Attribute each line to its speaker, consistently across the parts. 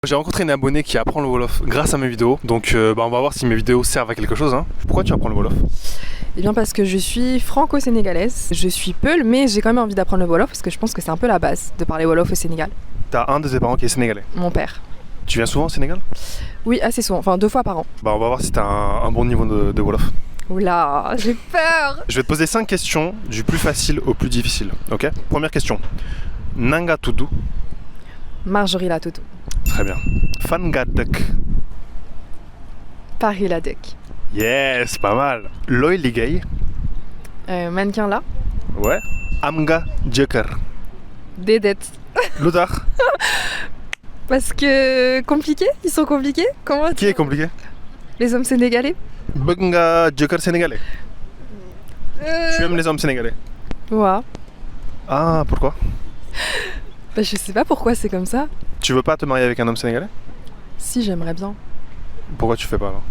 Speaker 1: J'ai rencontré une abonnée qui apprend le Wolof grâce à mes vidéos, donc on va voir si mes vidéos servent à quelque chose. Pourquoi tu apprends le Wolof?
Speaker 2: Eh bien parce que je suis franco-sénégalaise, je suis Peul, mais j'ai quand même envie d'apprendre le Wolof parce que je pense que c'est un peu la base de parler Wolof au Sénégal.
Speaker 1: T'as un de tes parents qui est sénégalais.
Speaker 2: Mon père.
Speaker 1: Tu viens souvent au Sénégal?
Speaker 2: Oui, assez souvent, enfin 2 fois par an.
Speaker 1: On va voir si t'as un bon niveau de Wolof.
Speaker 2: Oula, j'ai peur.
Speaker 1: Je vais te poser 5 questions du plus facile au plus difficile, ok? Première question. Nanga Tudu.
Speaker 2: Marjorie Latoto.
Speaker 1: Très bien. Fangadek.
Speaker 2: Paris la Duck.
Speaker 1: Yes, pas mal. Loy Ligay.
Speaker 2: Mannequin là.
Speaker 1: Ouais. Amga Djeker.
Speaker 2: Dédette.
Speaker 1: Loudar.
Speaker 2: Parce que compliqué, ils sont compliqués. Comment
Speaker 1: Qui est compliqué?
Speaker 2: Les hommes sénégalais.
Speaker 1: Bunga Djeker sénégalais. Tu aimes les hommes sénégalais?
Speaker 2: Ouais.
Speaker 1: Ah, pourquoi?
Speaker 2: Bah, je sais pas pourquoi c'est comme ça.
Speaker 1: Tu veux pas te marier avec un homme sénégalais?
Speaker 2: Si, j'aimerais bien.
Speaker 1: Pourquoi tu fais pas alors?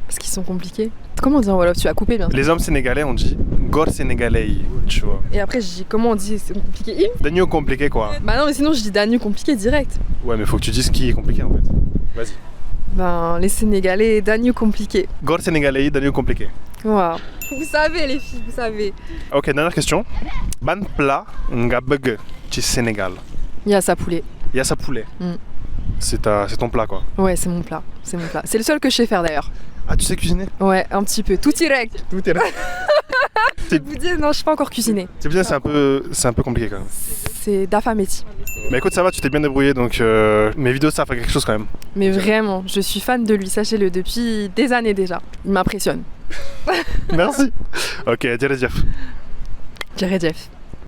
Speaker 2: Parce qu'ils sont compliqués. Comment on dit en Wolof? Tu vas couper bien sûr.
Speaker 1: Les hommes sénégalais, on dit Gor sénégalais, tu vois.
Speaker 2: Et après, je dis comment on dit c'est compliqué.
Speaker 1: Dagno compliqué quoi.
Speaker 2: Bah non, mais sinon je dis Danu compliqué direct.
Speaker 1: Ouais, mais faut que tu dises qui est compliqué en fait. Vas-y.
Speaker 2: Ben, les Sénégalais, Danu compliqué.
Speaker 1: Gor sénégalais, Dagno compliqué.
Speaker 2: Waouh. Vous savez les filles, vous savez.
Speaker 1: Ok, dernière question. Ban plat nga bëgg ci Sénégal.
Speaker 2: Il y a sa poulet.
Speaker 1: Yassa poulet.
Speaker 2: Mm.
Speaker 1: C'est ton plat quoi.
Speaker 2: Ouais, c'est mon plat. C'est mon plat. C'est le seul que je sais faire d'ailleurs.
Speaker 1: Ah, tu sais cuisiner?
Speaker 2: Ouais, un petit peu. Tout direct.
Speaker 1: Tout est là.
Speaker 2: Je vous dis, non, je sais pas encore cuisiner.
Speaker 1: C'est bien, c'est un peu compliqué quand même.
Speaker 2: C'est d'Afameti.
Speaker 1: Mais écoute, ça va, tu t'es bien débrouillé donc mes vidéos ça fait quelque chose quand même.
Speaker 2: Mais vraiment, je suis fan de lui, sachez-le, depuis des années déjà. Il m'impressionne.
Speaker 1: Merci. Ok, Jeff.
Speaker 2: Jerry Jeff.